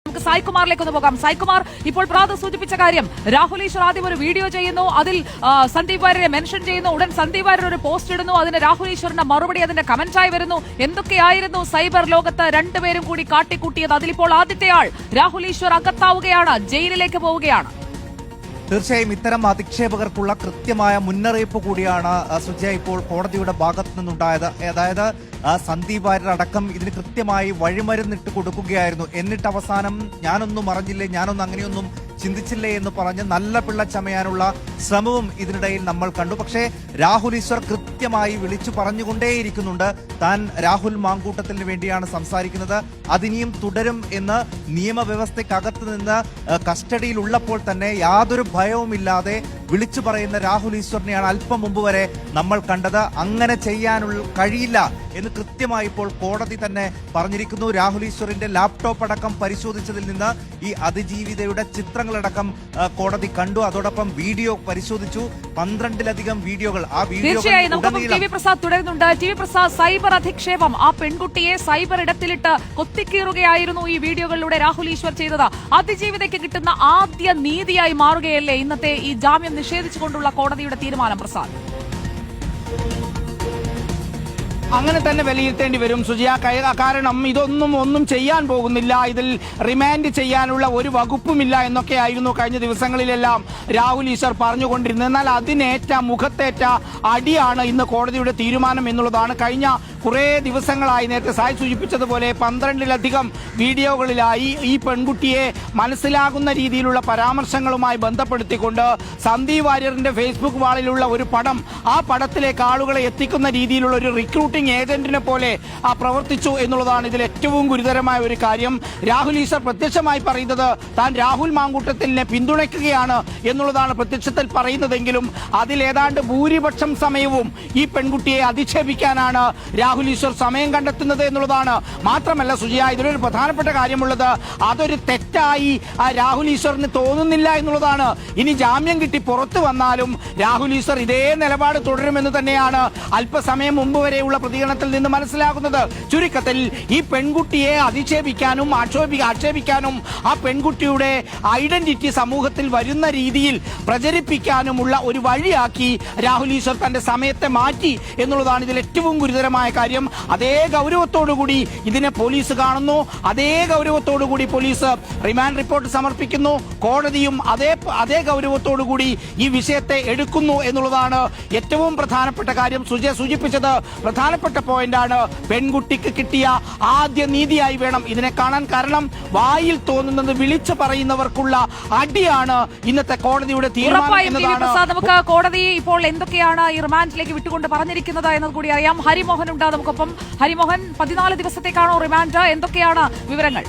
നമുക്ക് സായ്കുമാറിലേക്ക് ഒന്ന് പോകാം. സായ്കുമാർ, ഇപ്പോൾ പ്രാത സൂചിപ്പിച്ച കാര്യം, രാഹുൽ ഈശ്വർ ആദ്യം ഒരു വീഡിയോ ചെയ്യുന്നു, അതിൽ സന്ദീപ് വാര്യരെ മെൻഷൻ ചെയ്യുന്നു, ഉടൻ സന്ദീപ് വാര്യർ ഒരു പോസ്റ്റ് ഇടുന്നു, അതിന് രാഹുൽ ഈശ്വറിന്റെ മറുപടി അതിന്റെ കമന്റായി വരുന്നു. എന്തൊക്കെയായിരുന്നു സൈബർ ലോകത്ത് രണ്ടുപേരും കൂടി കാട്ടിക്കൂട്ടിയത്? അതിലിപ്പോൾ ആദ്യത്തെ ആൾ രാഹുൽ ഈശ്വർ അകത്താവുകയാണ്, ജയിലിലേക്ക് പോവുകയാണ്. തീർച്ചയായും ഇത്തരം അധിക്ഷേപകർക്കുള്ള കൃത്യമായ മുന്നറിയിപ്പ് കൂടിയാണ് സുജയ ഇപ്പോൾ കോടതിയുടെ ഭാഗത്തു നിന്നുണ്ടായത്. അതായത് സന്ദീപ് വാര്യർ അടക്കം ഇതിന് കൃത്യമായി വഴിമരുന്നിട്ട് കൊടുക്കുകയായിരുന്നു. എന്നിട്ട് അവസാനം ഞാനൊന്നും അറിഞ്ഞില്ലേ, ഞാനൊന്നും അങ്ങനെയൊന്നും ചിന്തിച്ചില്ലേ എന്ന് പറഞ്ഞ് നല്ല പിള്ള ചമയാനുള്ള ശ്രമവും ഇതിനിടയിൽ നമ്മൾ കണ്ടു. പക്ഷേ രാഹുൽ ഈശ്വർ കൃത്യമായി വിളിച്ചു പറഞ്ഞുകൊണ്ടേയിരിക്കുന്നുണ്ട്, താൻ രാഹുൽ മാങ്കൂട്ടത്തിന് വേണ്ടിയാണ് സംസാരിക്കുന്നത്, അതിനിയും തുടരും എന്ന്. നിയമവ്യവസ്ഥയ്ക്കകത്ത് നിന്ന് കസ്റ്റഡിയിൽ ഉള്ളപ്പോൾ തന്നെ യാതൊരു ഭയവുമില്ലാതെ വിളിച്ചു പറയുന്ന രാഹുൽ ഈശ്വറിനെയാണ് അല്പം മുമ്പ് വരെ നമ്മൾ കണ്ടത്. അങ്ങനെ ചെയ്യാനുള്ള കഴിയില്ല എന്ന് കൃത്യമായി ഇപ്പോൾ കോടതി തന്നെ പറഞ്ഞിരിക്കുന്നു. രാഹുൽ ഈശ്വറിന്റെ ലാപ്ടോപ്പ് അടക്കം പരിശോധിച്ചതിൽ നിന്ന് ഈ അതിജീവിതയുടെ ചിത്രങ്ങളടക്കം കോടതി കണ്ടു. അതോടൊപ്പം വീഡിയോ പരിശോധിച്ചു, 12ലധികം വീഡിയോകൾ. ആ തീർച്ചയായും നമുക്ക് ടി വി പ്രസാദ് തുടരുന്നുണ്ട്. ടി വി പ്രസാദ്, സൈബർ അധിക്ഷേപം, ആ പെൺകുട്ടിയെ സൈബർ ഇടത്തിലിട്ട് കൊത്തിക്കീറുകയായിരുന്നു ഈ വീഡിയോകളിലൂടെ രാഹുൽ ഈശ്വർ ചെയ്തത്. അതിജീവിതയ്ക്ക് കിട്ടുന്ന ആദ്യ നീതിയായി മാറുകയല്ലേ ഇന്നത്തെ ഈ ജാമ്യം നിഷേധിച്ചുകൊണ്ടുള്ള കോടതിയുടെ തീരുമാനം? പ്രസാദ്, അങ്ങനെ തന്നെ വിലയിരുത്തേണ്ടി വരും സുജിയ. കാരണം ഒന്നും ചെയ്യാൻ പോകുന്നില്ല, ഇതിൽ റിമാൻഡ് ചെയ്യാനുള്ള ഒരു വകുപ്പുമില്ല എന്നൊക്കെയായിരുന്നു കഴിഞ്ഞ ദിവസങ്ങളിലെല്ലാം രാഹുൽ ഈശ്വർ പറഞ്ഞുകൊണ്ടിരുന്നത്. എന്നാൽ അതിനേറ്റ മുഖത്തേറ്റ അടിയാണ് ഇന്ന് കോടതിയുടെ തീരുമാനം എന്നുള്ളതാണ്. കഴിഞ്ഞ കുറേ ദിവസങ്ങളായി നേരത്തെ സായി സൂചിപ്പിച്ചതുപോലെ 12ലധികം വീഡിയോകളിലായി ഈ പെൺകുട്ടിയെ മനസ്സിലാകുന്ന രീതിയിലുള്ള പരാമർശങ്ങളുമായി ബന്ധപ്പെടുത്തിക്കൊണ്ട് സന്ദീപ് വാര്യറിന്റെ ഫേസ്ബുക്ക് വാളിലുള്ള ഒരു പടം, ആ പടത്തിലേക്ക് ആളുകളെ എത്തിക്കുന്ന രീതിയിലുള്ള ഒരു റിക്രൂട്ടിംഗ് ഏജന്റിനെ പോലെ പ്രവർത്തിച്ചു എന്നുള്ളതാണ് ഇതിൽ ഏറ്റവും ഗുരുതരമായ ഒരു കാര്യം. രാഹുൽ ഈശ്വർ പ്രത്യക്ഷമായി പറയുന്നത് താൻ രാഹുൽ മാങ്കൂട്ടത്തിനെ പിന്തുണയ്ക്കുകയാണ് എന്നുള്ളതാണ് പ്രത്യക്ഷത്തിൽ പറയുന്നതെങ്കിലും അതിലേതാണ്ട് ഭൂരിപക്ഷം സമയവും ഈ പെൺകുട്ടിയെ അധിക്ഷേപിക്കാനാണ് രാഹുൽ ഈശ്വർ സമയം കണ്ടെത്തുന്നത് എന്നുള്ളതാണ്. മാത്രമല്ല സുജിയ, ഇതിലൊരു പ്രധാനപ്പെട്ട കാര്യമുള്ളത്, അതൊരു തെറ്റായി രാഹുൽ ഈശ്വറിന് തോന്നുന്നില്ല എന്നുള്ളതാണ്. ഇനി ജാമ്യം കിട്ടി പുറത്തു വന്നാലും രാഹുൽ ഈശ്വർ ഇതേ നിലപാട് തുടരുമെന്ന് തന്നെയാണ് അല്പസമയം മുമ്പ് വരെയുള്ള പ്രതികരണത്തിൽ നിന്ന് മനസ്സിലാകുന്നത്. ചുരുക്കത്തിൽ ഈ പെൺകുട്ടിയെ അധിക്ഷേപിക്കാനും ആക്ഷേപിക്കാനും ആ പെൺകുട്ടിയുടെ ഐഡന്റിറ്റി സമൂഹത്തിൽ വരുന്ന രീതിയിൽ പ്രചരിപ്പിക്കാനുമുള്ള ഒരു വഴിയാക്കി രാഹുൽ ഈശ്വർ തന്റെ സമയത്തെ മാറ്റി എന്നുള്ളതാണ് ഇതിൽ ഏറ്റവും ഗുരുതരമായ കാര്യം. അതേ ഗൗരവത്തോടുകൂടി ഇതിനെ പോലീസ് കാണുന്നു, അതേ ഗൗരവത്തോടുകൂടി പോലീസ് റിമാൻഡ് റിപ്പോർട്ട് സമർപ്പിക്കുന്നു, കോടതിയും അതേ ഗൗരവത്തോടുകൂടി ഈ വിഷയത്തെ എടുക്കുന്നു എന്നുള്ളതാണ് ഏറ്റവും പ്രധാനപ്പെട്ട കാര്യം. സൂചിപ്പിച്ചത് പ്രധാനപ്പെട്ട പോയിന്റാണ്. പെൺകുട്ടിക്ക് കിട്ടിയ ആദ്യ നീതിയായി വേണം ഇതിനെ കാണാൻ. കാരണം വായിൽ തോന്നുന്നത് വിളിച്ചു പറയുന്നവർക്കുള്ള അടിയാണ് ഇന്നത്തെ കോടതിയുടെ തീരുമാനം. നമുക്ക് കോടതി ഇപ്പോൾ എന്തൊക്കെയാണ് ഈ റിമാൻഡിലേക്ക് വിട്ടുകൊണ്ട് പറഞ്ഞിരിക്കുന്നത് എന്നത് കൂടി അറിയാം. ഹരിമോഹൻ ഉണ്ട് നമുക്കൊപ്പം. ഹരിമോഹൻ, 14 ദിവസത്തേക്കാണോ റിമാൻഡ്? എന്തൊക്കെയാണ് വിവരങ്ങൾ?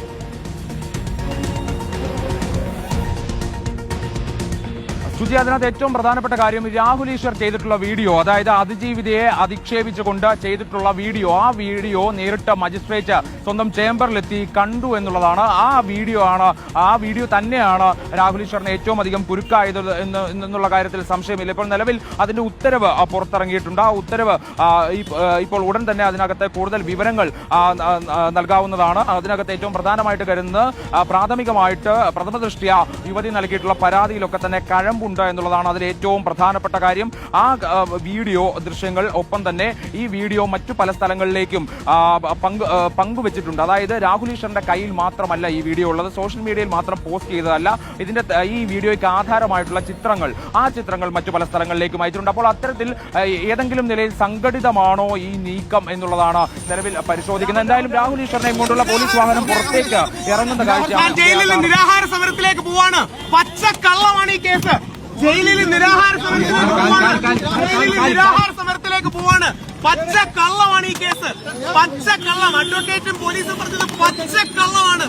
സുജി, അതിനകത്ത് ഏറ്റവും പ്രധാനപ്പെട്ട കാര്യം രാഹുൽ ഈശ്വർ ചെയ്തിട്ടുള്ള വീഡിയോ, അതായത് അതിജീവിതയെ അധിക്ഷേപിച്ചുകൊണ്ട് ചെയ്തിട്ടുള്ള വീഡിയോ, ആ വീഡിയോ നേരിട്ട് മജിസ്ട്രേറ്റ് സ്വന്തം ചേംബറിലെത്തി കണ്ടു എന്നുള്ളതാണ്. ആ വീഡിയോ തന്നെയാണ് രാഹുൽ ഈശ്വറിന് ഏറ്റവും അധികം കുരുക്കായത് എന്നുള്ള കാര്യത്തിൽ സംശയമില്ല. ഇപ്പോൾ നിലവിൽ അതിന്റെ ഉത്തരവ് പുറത്തിറങ്ങിയിട്ടുണ്ട്. ആ ഉത്തരവ് ഇപ്പോൾ ഉടൻ തന്നെ അതിനകത്ത് കൂടുതൽ വിവരങ്ങൾ നൽകാവുന്നതാണ്. അതിനകത്ത് ഏറ്റവും പ്രധാനമായിട്ട് കരുതുന്നത് പ്രാഥമികമായിട്ട് പ്രഥമ ദൃഷ്ട്യാ യുവതി നൽകിയിട്ടുള്ള പരാതിയിലൊക്കെ തന്നെ കഴമ്പുണ്ട് എന്നുള്ളതാണ് അതിൽ ഏറ്റവും പ്രധാനപ്പെട്ട കാര്യം. ആ വീഡിയോ ദൃശ്യങ്ങൾ ഒപ്പം തന്നെ ഈ വീഡിയോ മറ്റു പല സ്ഥലങ്ങളിലേക്കും പങ്കുവച്ചിട്ടുണ്ട്. അതായത് രാഹുൽ ഈശ്വറിന്റെ കയ്യിൽ മാത്രമല്ല ഈ വീഡിയോ ഉള്ളത്, സോഷ്യൽ മീഡിയയിൽ മാത്രം പോസ്റ്റ് ചെയ്തതല്ല. ഈ വീഡിയോയ്ക്ക് ആധാരമായിട്ടുള്ള ചിത്രങ്ങൾ, ആ ചിത്രങ്ങൾ മറ്റു പല സ്ഥലങ്ങളിലേക്കും അയച്ചിട്ടുണ്ട്. അപ്പോൾ അത്തരത്തിൽ ഏതെങ്കിലും നിലയിൽ സംഘടിതമാണോ ഈ നീക്കം എന്നുള്ളതാണ് നിലവിൽ പരിശോധിക്കുന്നത്. എന്തായാലും രാഹുൽ ഈശ്വറിനെ കൊണ്ടുള്ള പോലീസ് വാഹനം പുറത്തേക്ക് ഇറങ്ങുന്ന കാഴ്ച. നിരാഹാര സമരത്തിലേക്ക് പോവാണ്. പച്ചക്കള്ളമാണ് ഈ കേസ്. ജയിലിൽ നിരാഹാര സമരത്തിലേക്ക് പോവാണ്. പച്ചക്കള്ളമാണ് ഈ കേസ്. പച്ചക്കള്ളം. അഡ്വക്കേറ്റും പോലീസും പറഞ്ഞത് പച്ചക്കള്ളമാണ്.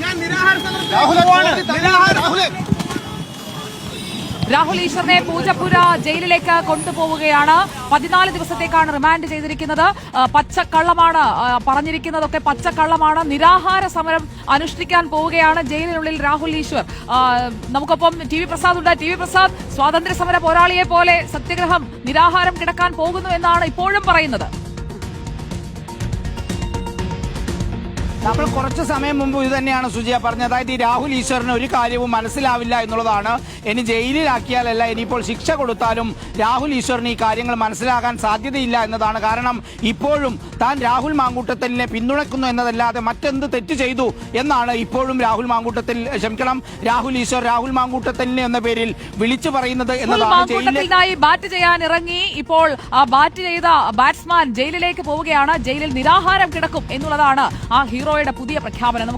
ഞാൻ നിരാഹാര സമരത്തിലേക്ക് പോവാണ്. രാഹുൽ ഈശ്വറിനെ പൂജപ്പുര ജയിലിലേക്ക് കൊണ്ടുപോവുകയാണ്. 14 ദിവസത്തേക്കാണ് റിമാൻഡ് ചെയ്തിരിക്കുന്നത്. പച്ചക്കള്ളമാണ് പറഞ്ഞിരിക്കുന്നതൊക്കെ, പച്ചക്കള്ളമാണ്. നിരാഹാര സമരം അനുഷ്ഠിക്കാൻ പോവുകയാണ് ജയിലിനുള്ളിൽ രാഹുൽ ഈശ്വർ. നമുക്കൊപ്പം ടി വി പ്രസാദ് ഉണ്ട്. ടി വി പ്രസാദ്, സ്വാതന്ത്ര്യ സമര പോരാളിയെ പോലെ സത്യഗ്രഹം നിരാഹാരം കിടക്കാൻ പോകുന്നു എന്നാണ് ഇപ്പോഴും പറയുന്നത്. നമ്മൾ കുറച്ച് സമയം മുമ്പ് ഇത് തന്നെയാണ് സുജിയ പറഞ്ഞത്. അതായത് ഈ രാഹുൽ ഈശ്വറിന് ഒരു കാര്യവും മനസ്സിലാവില്ല എന്നുള്ളതാണ്. ഇനി ജയിലിലാക്കിയാലല്ല, ഇനിയിപ്പോൾ ശിക്ഷ കൊടുത്താലും രാഹുൽ ഈശ്വറിന് ഈ കാര്യങ്ങൾ മനസ്സിലാകാൻ സാധ്യതയില്ല എന്നതാണ്. കാരണം ഇപ്പോഴും താൻ രാഹുൽ മാങ്കൂട്ടത്തലിനെ പിന്തുണയ്ക്കുന്നു എന്നതല്ലാതെ മറ്റെന്ത് തെറ്റ് ചെയ്തു എന്നാണ് ഇപ്പോഴും രാഹുൽ ഈശ്വർ രാഹുൽ മാങ്കൂട്ടത്തലിനെ എന്ന പേരിൽ വിളിച്ചു പറയുന്നത് എന്നതാണ്. മാങ്കൂട്ടത്തിനായി ബാറ്റ് ചെയ്യാൻ ഇറങ്ങി ഇപ്പോൾ ആ ബാറ്റ് ചെയ്ത ബാറ്റ്സ്മാൻ ജയിലിലേക്ക് പോവുകയാണ്. ജയിലിൽ നിരാഹാരം കിടക്കും എന്നുള്ളതാണ് ആ ഹീറോയുടെ പുതിയ പ്രഖ്യാപനം.